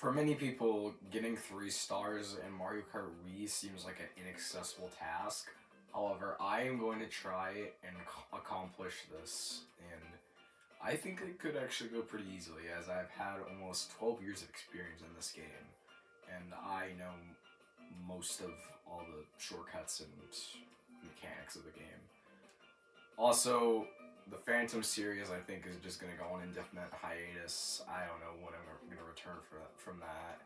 For many people, getting 3 stars in Mario Kart Wii seems like an inaccessible task. However, I am going to try and accomplish this, and I think it could actually go pretty easily, as I've had almost 12 years of experience in this game, and I know most of all the shortcuts and mechanics of the game. Also, the Phantom series I think is just gonna go on indefinite hiatus. I don't know when I'm gonna return from that.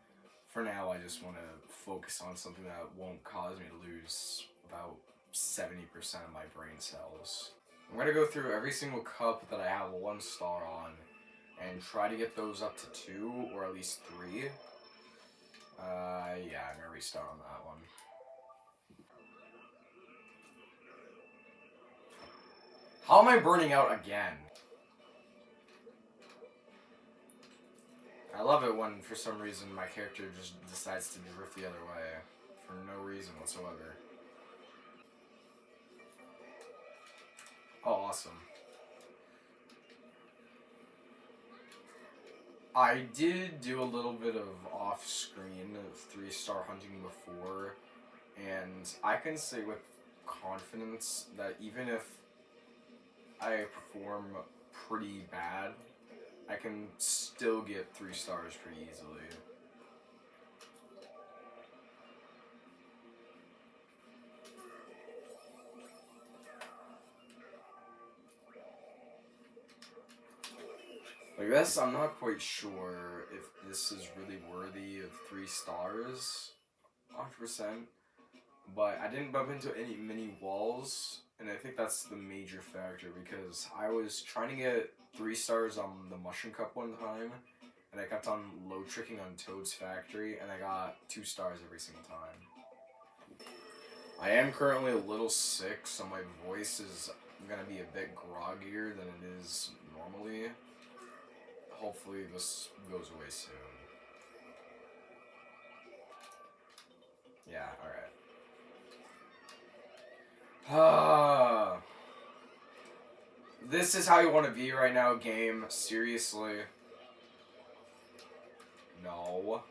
For now, I just want to focus on something that won't cause me to lose about 70% of my brain cells. I'm gonna go through every single cup that I have 1 star on and try to get those up to 2 or at least 3. Yeah, I'm gonna restart on that one. How am I burning out again? I love it when, for some reason, my character just decides to drift the other way. For no reason whatsoever. Oh, awesome. I did do a little bit of off-screen 3-star hunting before, and I can say with confidence that even if I perform pretty bad, I can still get 3 stars pretty easily. Like this, I'm not quite sure if this is really worthy of 3 stars, 100%. But I didn't bump into any mini walls, and I think that's the major factor because I was trying to get 3 stars on the Mushroom Cup one time, and I kept on low tricking on Toad's Factory, and I got 2 stars every single time. I am currently a little sick, so my voice is gonna be a bit groggier than it is normally. Hopefully this goes away soon. Yeah, alright. This is how you want to be right now, game. Seriously. No.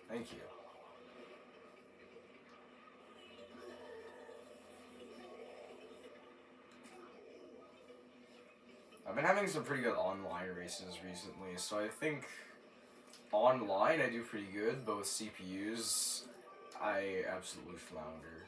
Thank you. I've been having some pretty good online races recently, so I think online I do pretty good, but with CPUs, I absolutely flounder.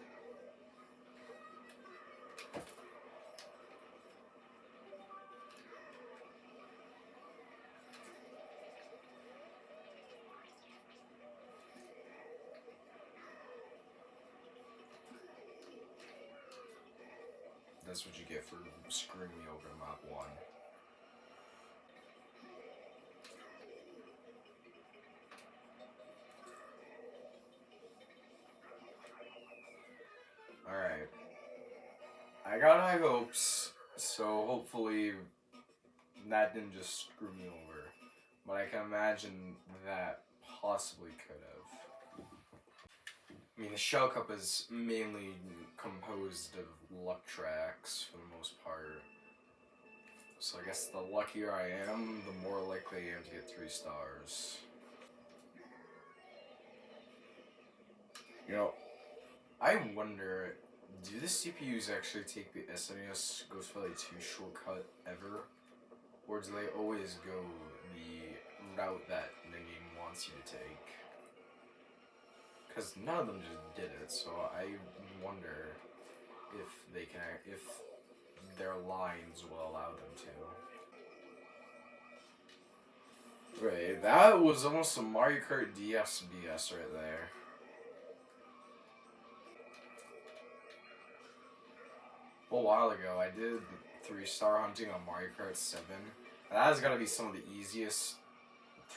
That's what you get for screwing me over in map 1. Alright. I got high hopes, so hopefully that didn't just screw me over. But I can imagine that possibly could have. I mean, the Shell Cup is mainly composed of luck tracks for the most part. So I guess the luckier I am, the more likely I am to get 3 stars. You know, I wonder, do the CPUs actually take the SNES Ghost Valley 2 shortcut ever? Or do they always go the route that the game wants you to take? Because none of them just did it, so I wonder if their lines will allow them to. Right, that was almost a Mario Kart DS BS right there. A while ago, I did 3-star hunting on Mario Kart 7. That has got to be some of the easiest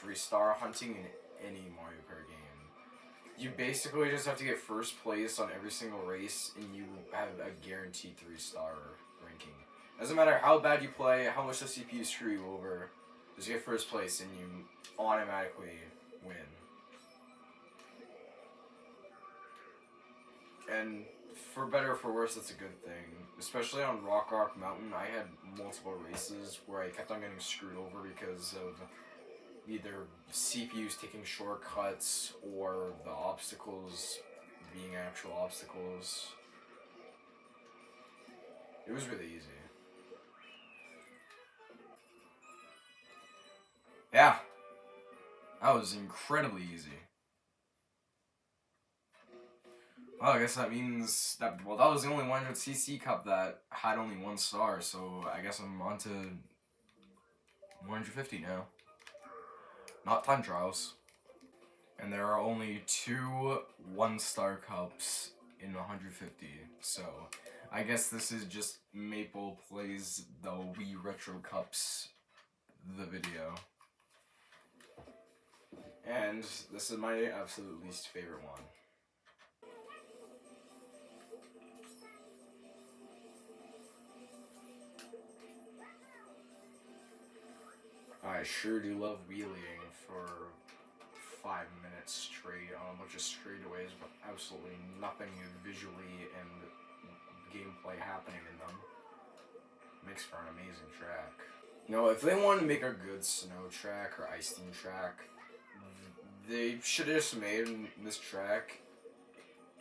3-star hunting in any Mario Kart game. You basically just have to get first place on every single race, and you have a guaranteed 3-star ranking. Doesn't matter how bad you play, how much the CPU screw you over, just get first place and you automatically win. And for better or for worse, that's a good thing. Especially on Rock Mountain, I had multiple races where I kept on getting screwed over because of either CPUs taking shortcuts or the obstacles being actual obstacles. It was really easy. Yeah, that was incredibly easy. Well, I guess that means that, well, that was the only 100cc cup that had only 1 star, so I guess I'm on to 150 now. Not time trials. And there are only 2 1-star cups in 150, so I guess this is just Maple plays the Wii Retro Cups, the video. And this is my absolute least favorite one. I sure do love wheeling for 5 minutes straight on a bunch of straightaways with absolutely nothing visually and gameplay happening in them. Makes for an amazing track. You know, if they wanted to make a good snow track or ice theme track, they should have just made this track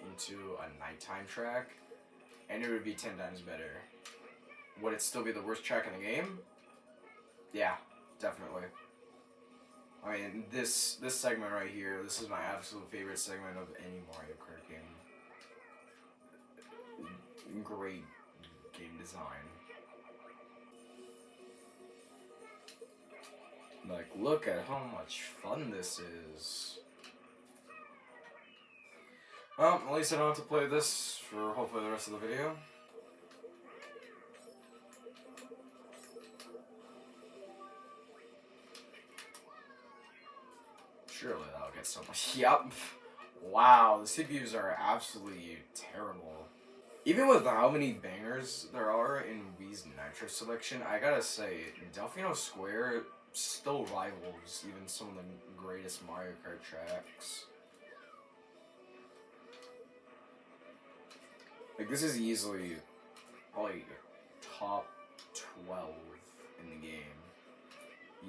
into a nighttime track, and it would be 10 times better. Would it still be the worst track in the game? Yeah, definitely. I mean, this segment right here, this is my absolute favorite segment of any Mario Kart game. Great game design. Like, look at how much fun this is. Well, at least I don't have to play this for hopefully the rest of the video. Surely that'll get so much. Yep. Wow, the CPUs are absolutely terrible. Even with how many bangers there are in Wii's Nitro selection, I gotta say, Delfino Square still rivals even some of the greatest Mario Kart tracks. Like, this is easily probably top 12 in the game.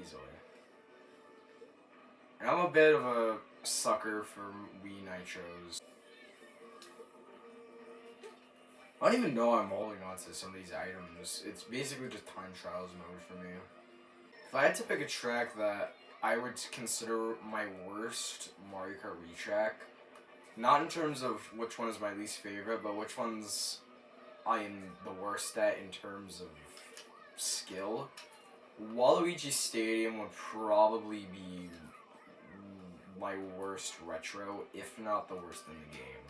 Easily. And I'm a bit of a sucker for Wii Nitros. I don't even know I'm holding on to some of these items. It's basically just time trials mode for me. If I had to pick a track that I would consider my worst Mario Kart Wii track, not in terms of which one is my least favorite, but which ones I am the worst at in terms of skill, Waluigi Stadium would probably be my worst retro, if not the worst in the game.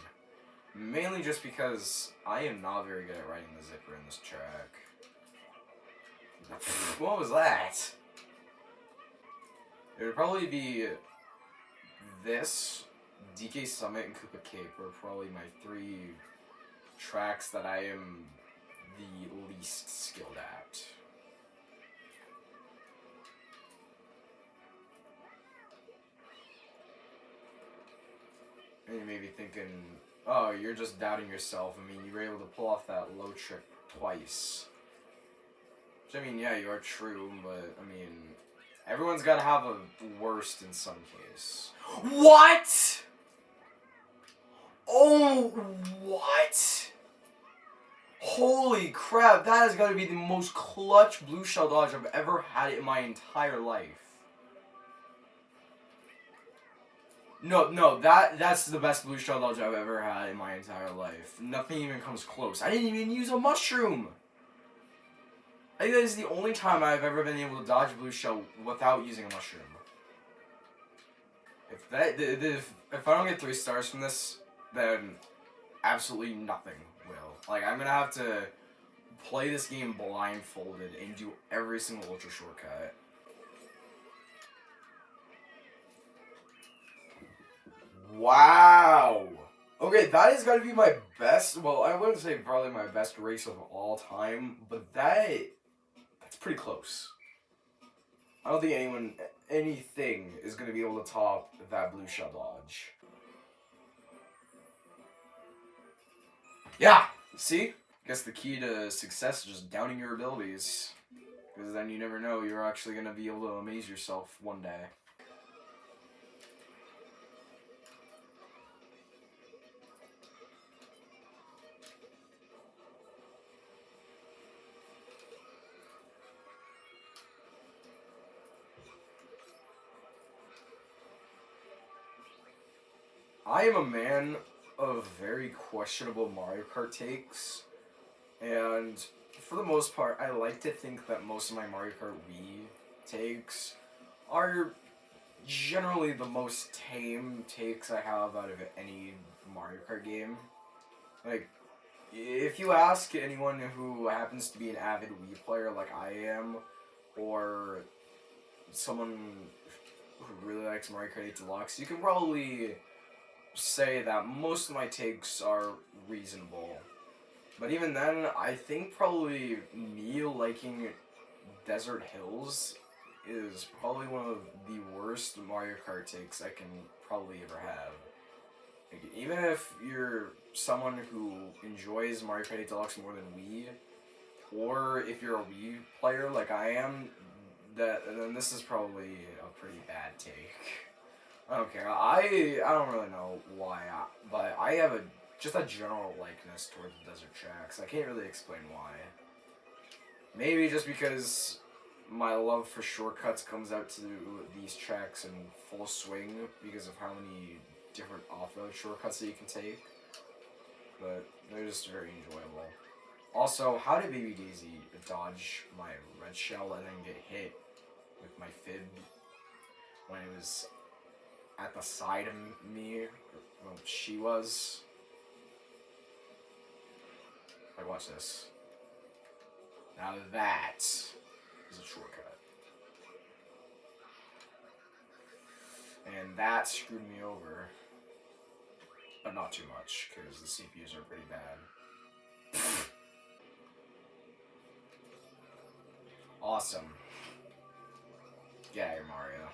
Mainly just because I am not very good at riding the zipper in this track. What was that? It would probably be this, DK Summit, and Koopa Cape are probably my 3 tracks that I am the least skilled at. And you may be thinking, oh, you're just doubting yourself. I mean, you were able to pull off that low trick twice. Which, I mean, yeah, you are true, but, I mean, everyone's gotta have a worst in some case. What?! Oh, what?! Holy crap, that has gotta be the most clutch blue shell dodge I've ever had in my entire life. No, that's the best blue shell dodge I've ever had in my entire life. Nothing even comes close. I didn't even use a mushroom! I think that is the only time I've ever been able to dodge a blue shell without using a mushroom. If I don't get 3 stars from this, then absolutely nothing will. Like, I'm gonna have to play this game blindfolded and do every single ultra shortcut. Wow! Okay, that has got to be my best, well, I wouldn't say probably my best race of all time, but that's pretty close. I don't think anything is going to be able to top that blue shell dodge. Yeah, see? Guess the key to success is just doubting your abilities. Because then you never know, you're actually going to be able to amaze yourself one day. I am a man of very questionable Mario Kart takes, and for the most part, I like to think that most of my Mario Kart Wii takes are generally the most tame takes I have out of any Mario Kart game. Like, if you ask anyone who happens to be an avid Wii player like I am, or someone who really likes Mario Kart 8 Deluxe, you can probably say that most of my takes are reasonable. But even then, I think probably me liking Desert Hills is probably one of the worst Mario Kart takes I can probably ever have. Like, even if you're someone who enjoys Mario Kart 8 Deluxe more than Wii, or if you're a Wii player like I am, then this is probably a pretty bad take. I don't care. I don't really know why, but I have just a general likeness toward the desert tracks. I can't really explain why. Maybe just because my love for shortcuts comes out to these tracks in full swing because of how many different off-road shortcuts that you can take. But they're just very enjoyable. Also, how did Baby Daisy dodge my red shell and then get hit with my fib when it was at the side of me? Well, she was. Like, watch this. Now that is a shortcut. And that screwed me over. But not too much, because the CPUs are pretty bad. Awesome. Get out of here, Mario.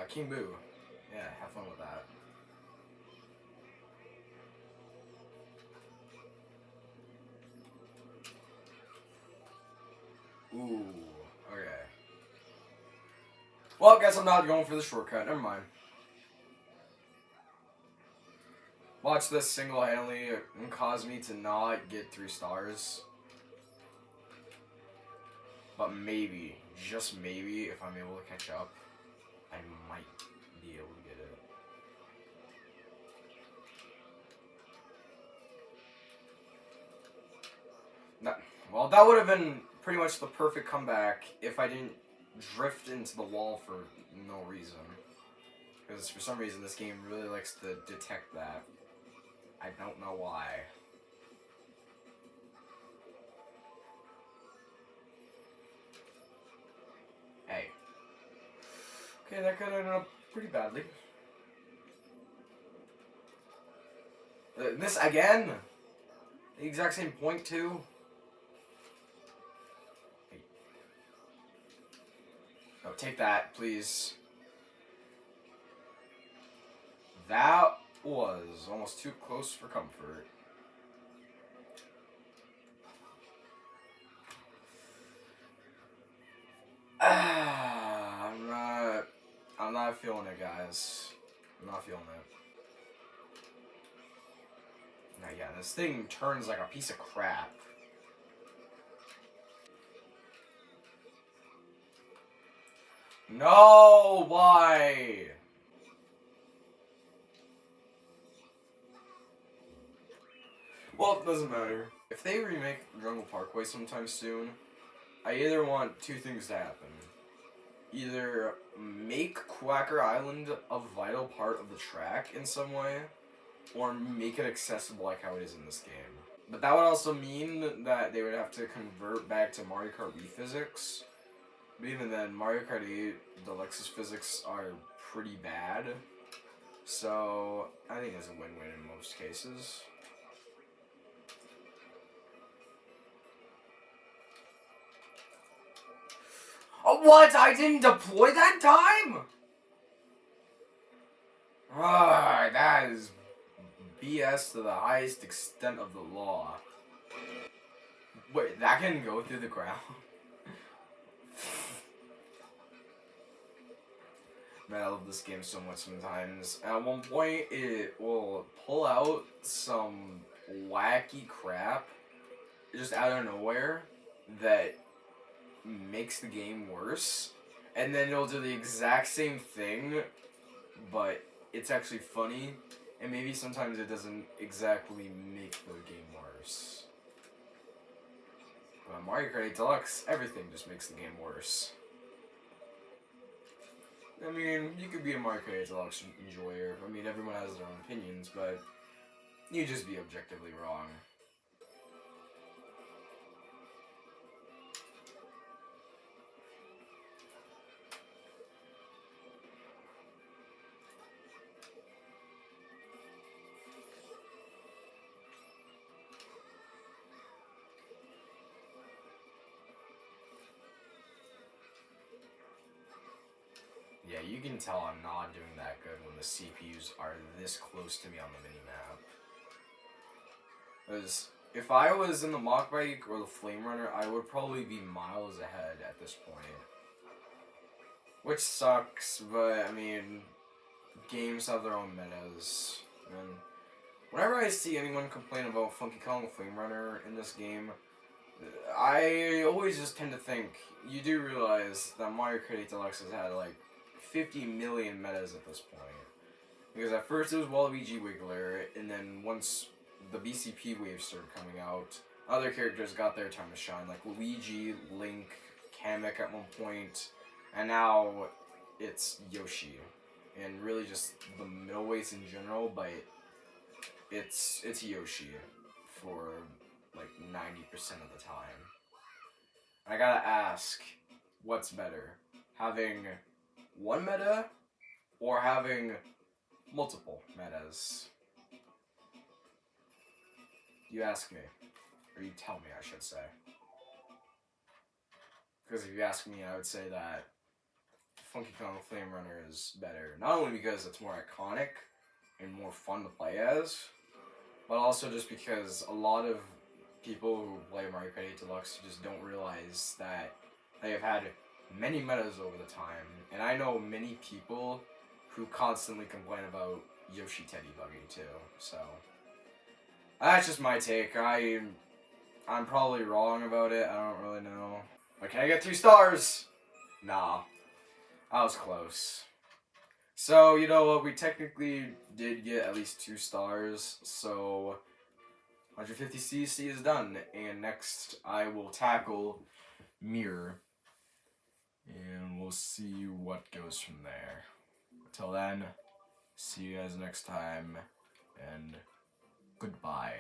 King Boo. Yeah, have fun with that. Ooh, okay. Well, I guess I'm not going for the shortcut. Never mind. Watch this single-handedly cause me to not get 3 stars. But maybe, just maybe, if I'm able to catch up, I might be able to get it. Well, that would have been pretty much the perfect comeback if I didn't drift into the wall for no reason. Because for some reason this game really likes to detect that. I don't know why. Hey. Okay, that could have ended up pretty badly. This again? The exact same point too? Hey. Oh, take that, please. That was almost too close for comfort. I'm not feeling it, guys. I'm not feeling it. Now, yeah, this thing turns like a piece of crap. No, why? Well, it doesn't matter. If they remake Jungle Parkway sometime soon, I either want 2 things to happen. Either make Quacker Island a vital part of the track in some way, or make it accessible like how it is in this game. But that would also mean that they would have to convert back to Mario Kart Wii physics. But even then, Mario Kart 8 Deluxe's physics are pretty bad. So, I think it's a win-win in most cases. Oh, what? I didn't deploy that time? Ah, that is BS to the highest extent of the law. Wait, that can go through the ground? Man, I love this game so much sometimes. At one point, it will pull out some wacky crap just out of nowhere that makes the game worse. and then it'll do the exact same thing, but it's actually funny, and maybe sometimes it doesn't exactly make the game worse. But Mario Kart 8 Deluxe, everything just makes the game worse. I mean, you could be a Mario Kart 8 Deluxe enjoyer. I mean, everyone has their own opinions, but you just be objectively wrong. Yeah, you can tell I'm not doing that good when the CPUs are this close to me on the minimap. Because if I was in the Mach Bike or the Flame Runner, I would probably be miles ahead at this point. Which sucks, but I mean, games have their own metas. And whenever I see anyone complain about Funky Kong Flame Runner in this game, I always just tend to think, you do realize that Mario Kart 8 Deluxe has had like 50 million metas at this point. Because at first it was Waluigi Wiggler, and then once the BCP wave started coming out, other characters got their time to shine, like Luigi, Link, Kamek at one point, and now it's Yoshi. And really just the middleweights in general, but it's Yoshi for like 90% of the time. I gotta ask, what's better? Having one meta or having multiple metas? You ask me. Or you tell me, I should say. Because if you ask me, I would say that Funky Kong Flame Runner is better. Not only because it's more iconic and more fun to play as, but also just because a lot of people who play Mario Kart 8 Deluxe just don't realize that they have had many metas over the time. And I know many people who constantly complain about Yoshi Teddy bugging too, so that's just my take. I'm probably wrong about it. I don't really know. But can I get 2 stars? Nah. I was close. So, you know what? We technically did get at least 2 stars. So, 150cc is done. And next, I will tackle Mirror. And we'll see what goes from there. Until then, see you guys next time. And goodbye.